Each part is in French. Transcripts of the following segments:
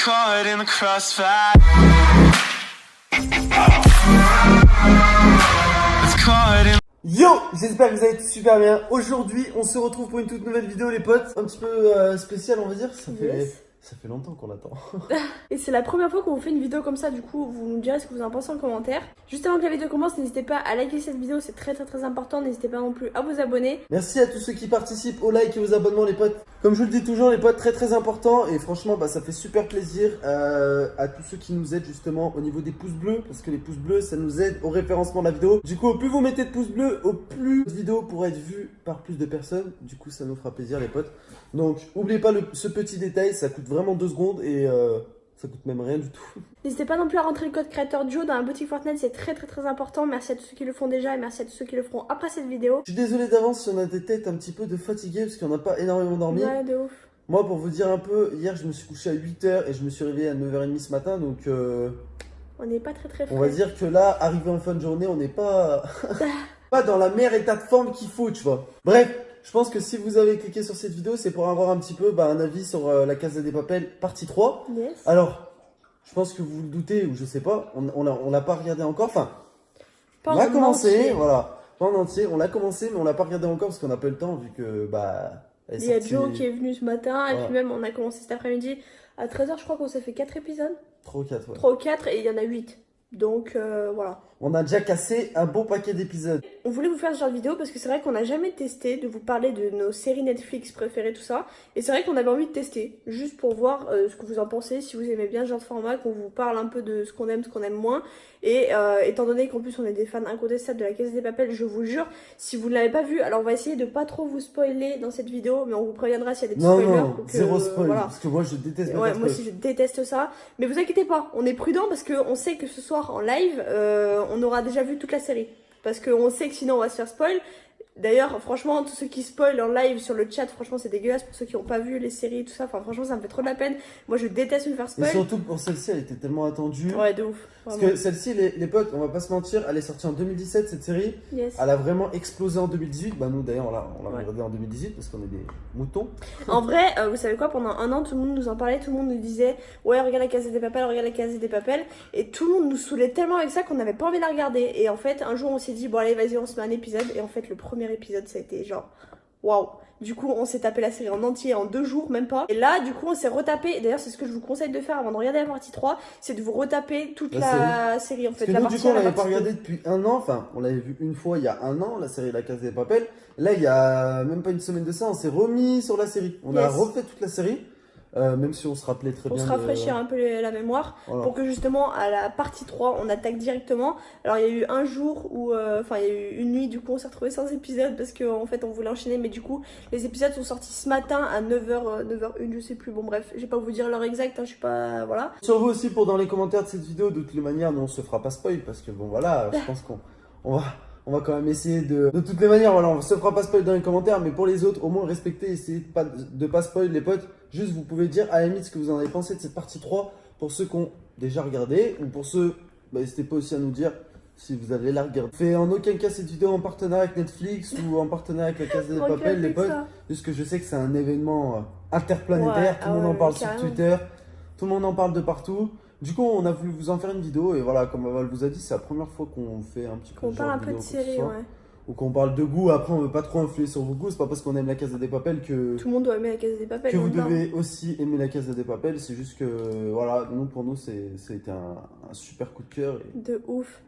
caught in the crossfire. It's caught in. Yo, j'espère que vous allez tous super bien. Aujourd'hui, on se retrouve pour une toute nouvelle vidéo les potes. Un petit peu spéciale on va dire, ça fait longtemps qu'on l'attend. Et c'est la première fois qu'on vous fait une vidéo comme ça, du coup vous nous direz ce que vous en pensez en commentaire. Juste avant que la vidéo commence, n'hésitez pas à liker cette vidéo, c'est très important. N'hésitez pas non plus à vous abonner. Merci à tous ceux qui participent au like et aux abonnements les potes. Comme je vous le dis toujours les potes, très important. Et franchement ça fait super plaisir à tous ceux qui nous aident justement au niveau des pouces bleus. Parce que les pouces bleus ça nous aide au référencement de la vidéo. Du coup au plus vous mettez de pouces bleus, au plus de vidéos pourra être vue par plus de personnes. Du coup ça nous fera plaisir les potes. Donc n'oubliez pas ce petit détail, ça coûte vraiment 2 secondes et ça coûte même rien du tout. N'hésitez pas non plus à rentrer le code créateur Joe dans la boutique Fortnite, c'est très important. Merci à tous ceux qui le font déjà et merci à tous ceux qui le feront après cette vidéo. Je suis désolé d'avance si on a des têtes un petit peu de fatigués parce qu'on n'a pas énormément dormi. Ouais, de ouf. Moi pour vous dire un peu, hier je me suis couché à 8h et je me suis réveillé à 9h30 ce matin donc on n'est pas très frais. on va dire que là, arrivé en fin de journée, on n'est pas pas dans la meilleure état de forme qu'il faut, tu vois. Bref, je pense que si vous avez cliqué sur cette vidéo, c'est pour avoir un petit peu un avis sur la Casa de Papel partie 3. Yes. Alors, je pense que vous le doutez ou je sais pas, on l'a pas regardé encore. Enfin, Pas on a en commencé, entier. voilà. Pas en entier, on l'a commencé, mais on l'a pas regardé encore parce qu'on n'a pas eu le temps vu que elle est Il y a sortie Joe qui est venu ce matin et Voilà. puis même on a commencé cet après-midi à 13h, je crois qu'on s'est fait 4 épisodes. 3 ou 4, ouais. 3 ou 4 et il y en a 8. Donc voilà. On a déjà cassé un bon paquet d'épisodes. On voulait vous faire ce genre de vidéo parce que c'est vrai qu'on n'a jamais testé de vous parler de nos séries Netflix préférées, tout ça. Et c'est vrai qu'on avait envie de tester, juste pour voir ce que vous en pensez, si vous aimez bien ce genre de format, qu'on vous parle un peu de ce qu'on aime moins. Et étant donné qu'en plus on est des fans incontestables de la Casa de Papel, je vous jure, si vous ne l'avez pas vu, alors on va essayer de pas trop vous spoiler dans cette vidéo, mais on vous préviendra s'il y a des petits spoilers. Non, pour que, zéro spoil, voilà. parce que moi je déteste me Ouais, faire moi spoil. aussi je déteste ça. Mais vous inquiétez pas, on est prudent parce qu'on sait que ce soir en live, on aura déjà vu toute la série. Parce qu'on sait que sinon on va se faire spoil. D'ailleurs, franchement, tous ceux qui spoilent en live sur le chat, franchement, c'est dégueulasse pour ceux qui n'ont pas vu les séries et tout ça. Enfin, franchement, ça me fait trop de la peine. Moi, je déteste me faire Et spoil. surtout pour celle-ci, elle était tellement attendue. Ouais, de ouf. Parce Vraiment. que celle-ci, les potes, on va pas se mentir, elle est sortie en 2017 cette série. Yes. Elle a vraiment explosé en 2018. Nous d'ailleurs, on l'a Ouais. regardé en 2018 parce qu'on est des moutons. En vrai, vous savez quoi, pendant un an, tout le monde nous en parlait, tout le monde nous disait ouais, regarde la Casa de Papel, regarde la Casa de Papel. Et tout le monde nous saoulait tellement avec ça qu'on n'avait pas envie de la regarder. Et en fait, un jour, on s'est dit bon, allez, vas-y, on se met un épisode. Et en fait, le premier épisode, ça a été genre waouh. Du coup, on s'est tapé la série en entier en 2 jours, même pas. Et là, du coup, on s'est retapé. Et d'ailleurs, c'est ce que je vous conseille de faire avant de regarder la partie 3, c'est de vous retaper toute la série en fait. Parce que La nous, du partie coup, on 1, la l'avait pas partie 2. regardé depuis un an. Enfin, on l'avait vu une fois il y a un an, la série La Casa de Papel. Là, il y a même pas une semaine de ça, on s'est remis sur la série. On a Yes. refait toute la série, même si on se rappelait très Pour bien. se rafraîchir un peu la mémoire, Voilà. pour que justement à la partie 3 on attaque directement. Alors il y a eu un jour où, enfin il y a eu une nuit, du coup on s'est retrouvé sans épisode parce qu'en fait on voulait enchaîner, mais du coup les épisodes sont sortis ce matin à 9h, 9h01, je sais plus, bon bref, je vais pas vous dire l'heure exacte, hein, je suis pas, voilà. Sur vous aussi pour dans les commentaires de cette vidéo, de toutes les manières, nous on se fera pas spoil parce que bon voilà, je pense on va quand même essayer de toutes les manières, voilà, on se fera pas spoil dans les commentaires, mais pour les autres, au moins respectez, essayez de pas spoil les potes. Juste vous pouvez dire à la limite ce que vous en avez pensé de cette partie 3 pour ceux qui ont déjà regardé ou pour ceux, n'hésitez pas aussi à nous dire si vous allez la regarder. Fait en aucun cas cette vidéo en partenariat avec Netflix ou en partenariat avec la Casa de Papel les potes, juste que je sais que c'est un événement interplanétaire, Ouais, tout le monde en parle sur carrément. Twitter, tout le monde en parle de partout. Du coup, on a voulu vous en faire une vidéo et voilà, comme Aval vous a dit, c'est la première fois qu'on fait un petit peu Qu'on ce parle genre un peu de vidéo, quoi que ce série, soit. ouais. Ou qu'on parle de goût. Après, on veut pas trop influer sur vos goûts. C'est pas parce qu'on aime la Casa des Papel que Tout le monde doit aimer la Casa de Papel. vous dedans. devez aussi aimer la Casa des Papel. C'est juste que voilà, nous pour nous, c'était un super coup de cœur. Et... De ouf.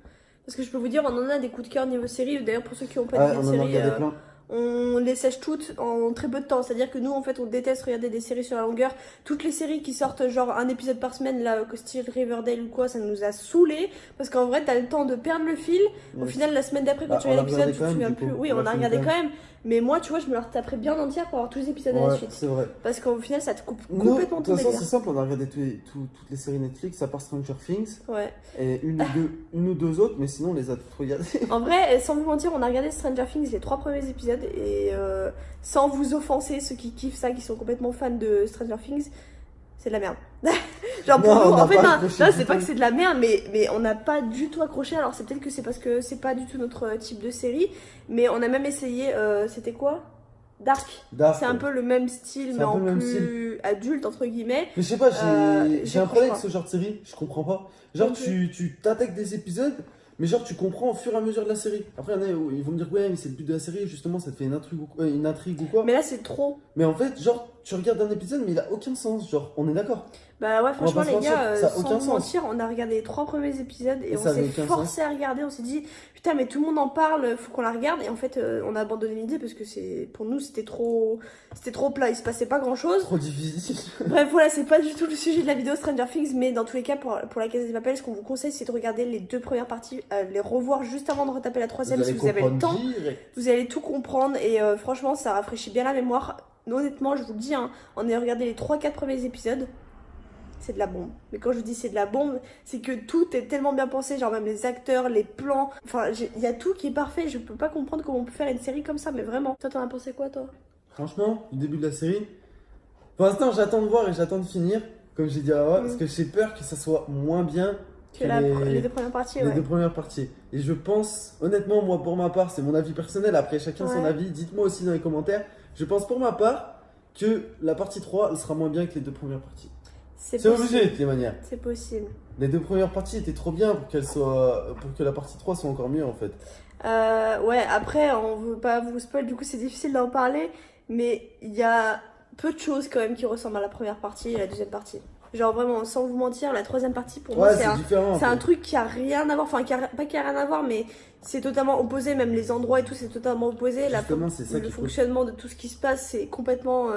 Parce que je peux vous dire, on en a des coups de cœur niveau série. D'ailleurs, pour ceux qui n'ont pas Ouais, vu on les en a séries, regardé plein. on les sèche toutes en très peu de temps. C'est-à-dire que nous, en fait, on déteste regarder des séries sur la longueur. Toutes les séries qui sortent genre un épisode par semaine, là, que style Riverdale ou quoi, ça nous a saoulés. Parce qu'en vrai, t'as le temps de perdre le fil. Au Yes. final, la semaine d'après, quand Bah, tu on regardes l'a l'épisode, regardé tu te quand même, souviens du plus. coup. Oui, On on l'a a fini regardé quand quand même. Mais moi, tu vois, je me la retaperai bien entière pour avoir tous les épisodes à la Ouais, suite. c'est vrai. Parce qu'au final, ça te coupe Nous, de complètement toute ton façon, délire. c'est simple. On a regardé toutes les séries Netflix à part Stranger Things Ouais. et une ou deux autres, mais sinon on les a toutes regardées. En vrai, sans vous mentir, on a regardé Stranger Things les 3 premiers épisodes et sans vous offenser, ceux qui kiffent ça, qui sont complètement fans de Stranger Things, c'est de la merde. Genre pour Non, nous, on n'a en fait, pas non, accroché non, du c'est pas tout. que c'est de la merde, mais on n'a pas du tout accroché. Alors c'est peut-être que c'est parce que c'est pas du tout notre type de série, mais on a même essayé, c'était quoi? Dark. Dark. C'est un peu le même style, C'est mais un peu en le même plus adulte, entre guillemets. Mais je sais pas, j'ai j'ai un problème avec pas. ce genre de série, je comprends pas. Genre, Ok. tu t'attaques des épisodes, mais genre, tu comprends au fur et à mesure de la série. Après, il y en a où ils vont me dire, ouais, mais c'est le but de la série, justement, ça te fait une intrigue ou quoi. Mais là, c'est trop. Mais en fait, genre, tu regardes un épisode, mais il a aucun sens. Genre, on est d'accord. Bah ouais, franchement, pas se les gars, mentir, ça a sans aucun vous sens. mentir, on a regardé les 3 premiers épisodes et Et on ça avait s'est aucun forcé à regarder. On s'est dit, putain, mais tout le monde en parle, faut qu'on la regarde. Et en fait, on a abandonné l'idée parce que pour nous, c'était trop plat. Il se passait pas grand chose. Trop difficile. Bref, voilà, c'est pas du tout le sujet de la vidéo Stranger Things, mais dans tous les cas, pour la Casa des Papel, ce qu'on vous conseille, c'est de regarder les 2 premières parties, les revoir juste avant de retaper la 3e si vous avez le temps. Direct. Vous allez tout comprendre et franchement, ça rafraîchit bien la mémoire. Honnêtement, je vous le dis, hein, on a regardé les 3-4 premiers épisodes. C'est de la bombe. Mais quand je vous dis c'est de la bombe, c'est que tout est tellement bien pensé, genre même les acteurs, les plans. Enfin, il y a tout qui est parfait. Je peux pas comprendre comment on peut faire une série comme ça, mais vraiment. Toi, t'en as pensé quoi, toi? Franchement, du début de la série, pour l'instant, j'attends de voir et j'attends de finir. Comme j'ai dit avant, parce que j'ai peur que ça soit moins bien Que les 2 premières parties, les ouais. 2 premières parties. Et je pense, honnêtement, moi pour ma part, c'est mon avis personnel, après chacun son Ouais. avis, dites-moi aussi dans les commentaires. Je pense pour ma part que la partie 3 elle sera moins bien que les 2 premières parties. C'est C'est possible. obligé de toutes les manières. C'est possible. Les 2 premières parties étaient trop bien pour pour que la partie 3 soit encore mieux en fait. Ouais, après, on veut pas vous spoil, du coup, c'est difficile d'en parler. Mais il y a peu de choses quand même qui ressemblent à la première partie et à la deuxième partie. Genre vraiment, sans vous mentir, la 3e partie pour moi, Ouais, c'est c'est différent. c'est un truc qui a rien à voir, enfin pas qui a rien à voir, mais c'est totalement opposé, même les endroits et tout, c'est totalement opposé. Justement, c'est ça le qu'il faut. fonctionnement de tout ce qui se passe, c'est complètement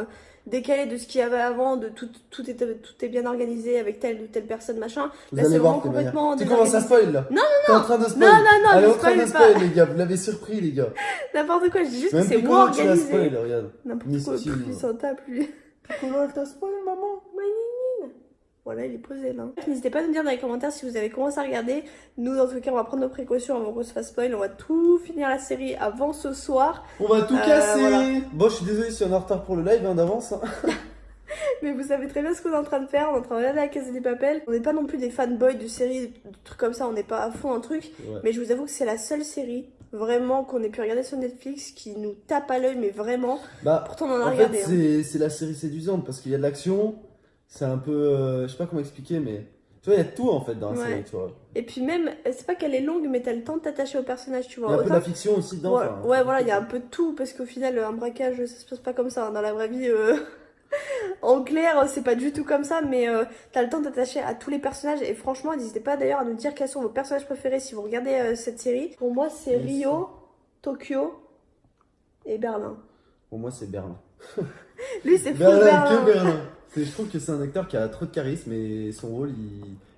décalé de ce qu'il y avait avant, de tout est bien organisé avec telle ou telle personne, machin. Vous Là, allez c'est voir vraiment de toute manière. complètement Tu commences à spoil là. Non, T'es en train de spoil. non, Elle est je en train de spoil spoil, pas. les gars. Vous l'avez surpris, les gars. N'importe quoi, je dis juste Même que c'est plus moins comment tu l'as spoil, organisé. regarde. N'importe quoi, Miskin. plus il s'en tape, lui. Comment elle t'a spoil, maman? Voilà, il est posé là. N'hésitez pas à nous dire dans les commentaires si vous avez commencé à regarder. Nous, dans tous les cas, on va prendre nos précautions avant qu'on se fasse spoil. On va tout finir la série avant ce soir. On va tout casser. voilà. Bon, je suis désolé si on est en retard pour le live d'avance. Hein. Mais vous savez très bien ce qu'on est en train de faire. On est en train de regarder la Casa des Papel. On n'est pas non plus des fanboys de séries, de trucs comme ça. On n'est pas à fond dans le truc. Ouais. Mais je vous avoue que c'est la seule série vraiment qu'on ait pu regarder sur Netflix qui nous tape à l'œil, mais vraiment. Bah, Pourtant, on en a en regardé. fait, c'est la série séduisante parce qu'il y a de l'action. C'est un peu. Je sais pas comment expliquer, mais. Tu vois, il y a de tout en fait dans la Ouais. série, tu vois. Et puis même, c'est pas qu'elle est longue, mais t'as le temps de t'attacher au personnage, tu Il y vois. a un peu de Autant- la fiction aussi dedans. Ouais, enfin, ouais, voilà, il y a un peu de tout, parce qu'au final, un braquage, ça se passe pas comme ça. Hein. Dans la vraie vie, en clair, c'est pas du tout comme ça, mais t'as le temps de t'attacher à tous les personnages. Et franchement, n'hésitez pas d'ailleurs à nous dire quels sont vos personnages préférés si vous regardez cette série. Pour moi, c'est Yes. Rio, Tokyo et Berlin. Pour moi, c'est Berlin. Lui, c'est full Berlin, Berlin. que Berlin. Je trouve que c'est un acteur qui a trop de charisme et son rôle,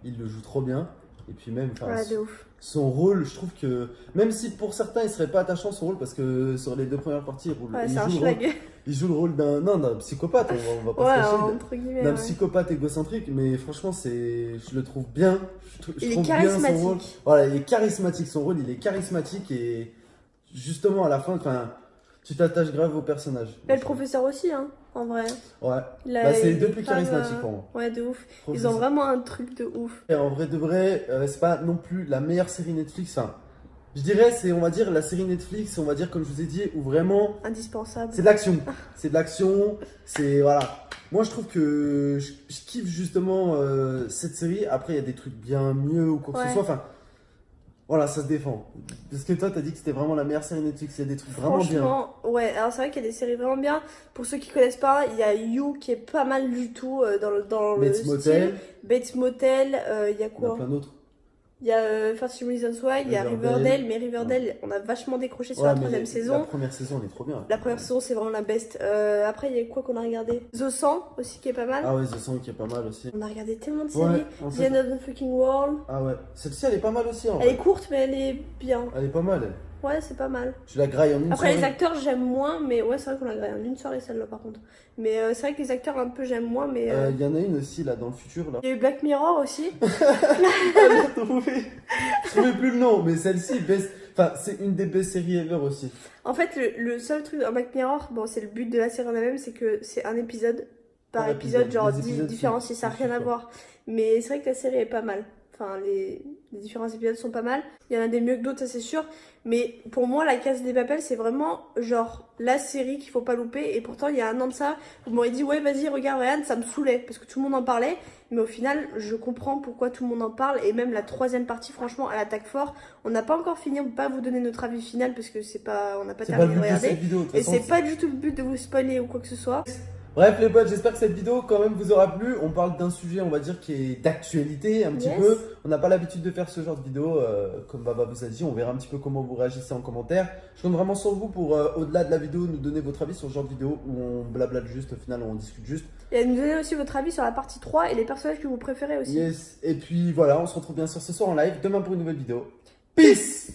il le joue trop bien. Et puis même, enfin, Ouais, de ouf. son rôle, je trouve que même si pour certains il serait pas attachant son rôle parce que sur les 2 premières parties Ouais, il c'est un joue le rôle, schlag. il joue le rôle d'un psychopathe, on va pas Ouais, se cacher, entre guillemets. d'un Ouais. psychopathe égocentrique, mais franchement je le trouve bien, je Il est trouve bien son rôle. charismatique. Voilà, il est charismatique, son rôle il est charismatique et justement à la fin, enfin, tu t'attaches grave au personnage. Mais le professeur aussi, hein, en vrai. Ouais, Il a- bah, c'est les il deux est plus pas, charismatiques pour moi. Ouais, de ouf. Ils Professeur. ont vraiment un truc de ouf. Et en vrai de vrai, c'est pas non plus la meilleure série Netflix. Enfin, je dirais, c'est, on va dire, la série Netflix, on va dire, comme je vous ai dit, où vraiment, Indispensable. c'est de l'action. C'est de l'action, c'est, voilà. Moi, je trouve que je kiffe justement cette série. Après, il y a des trucs bien mieux ou quoi que Ouais. ce soit. Enfin, voilà, ça se défend. Parce que toi, t'as dit que c'était vraiment la meilleure série Netflix. Il y a des trucs vraiment bien. Franchement, ouais, alors c'est vrai qu'il y a des séries vraiment bien. Pour ceux qui connaissent pas, il y a You qui est pas mal du tout dans le Bates style. Motel, Bates Motel, il y a il y en a quoi? plein d'autres. Il y a 13 Reasons Why, il y a Riverdale. Riverdale, mais Riverdale, on a vachement décroché sur Ouais, la mais 3ème La saison. première saison, elle est trop bien. La première saison, c'est vraiment la best. Après, il y a quoi qu'on a regardé? The 100 aussi qui est pas mal. Ah ouais, The Song qui est pas mal aussi. On a regardé tellement de Ouais, séries. en The fait. End of the Fucking World. Ah ouais, celle-ci, elle est pas mal aussi. En Elle est vrai. courte, mais elle est bien. Elle est pas mal, elle. Ouais, c'est pas mal. Tu la grailles en une Après, les soirée. acteurs, j'aime moins, mais ouais, c'est vrai qu'on l'a grillé en une soirée, celle-là, par contre. Mais c'est vrai que les acteurs, un peu, j'aime moins, mais. Il y en a une aussi là dans le futur là. Il y a eu Black Mirror aussi. Je trouvais plus le nom, mais celle-ci, enfin, c'est une des best séries ever aussi. En fait, le seul truc dans Black Mirror, bon, c'est le but de la série en elle-même, c'est que c'est un épisode par Par épisode, épisode, genre des épisodes différenciés, ça n'a c'est rien à sûr. voir. Mais c'est vrai que la série est pas mal. Enfin, les différents épisodes sont pas mal. Il y en a des mieux que d'autres, ça c'est sûr. Mais pour moi, La Casa de Papel, c'est vraiment genre la série qu'il faut pas louper. Et pourtant, il y a un an de ça, vous m'auriez dit ouais, vas-y, regarde Ryan, ça me saoulait parce que tout le monde en parlait. Mais au final, je comprends pourquoi tout le monde en parle. Et même la troisième partie, franchement, elle attaque fort. On n'a pas encore fini, on peut pas vous donner notre avis final parce que on n'a pas C'est pas le terminé de but de regarder. cette vidéo. de toute Et façon, c'est pas du tout le but de vous spoiler ou quoi que ce soit. Bref les potes, j'espère que cette vidéo quand même vous aura plu. On parle d'un sujet, on va dire, qui est d'actualité un petit Yes. peu. On n'a pas l'habitude de faire ce genre de vidéo, comme Baba vous a dit. On verra un petit peu comment vous réagissez en commentaire. Je compte vraiment sur vous pour, au-delà de la vidéo, nous donner votre avis sur ce genre de vidéo où on blablate juste, au final on discute juste. Et nous donner aussi votre avis sur la partie 3 et les personnages que vous préférez aussi. Yes. Et puis voilà, on se retrouve bien sûr ce soir en live, demain pour une nouvelle vidéo. Peace.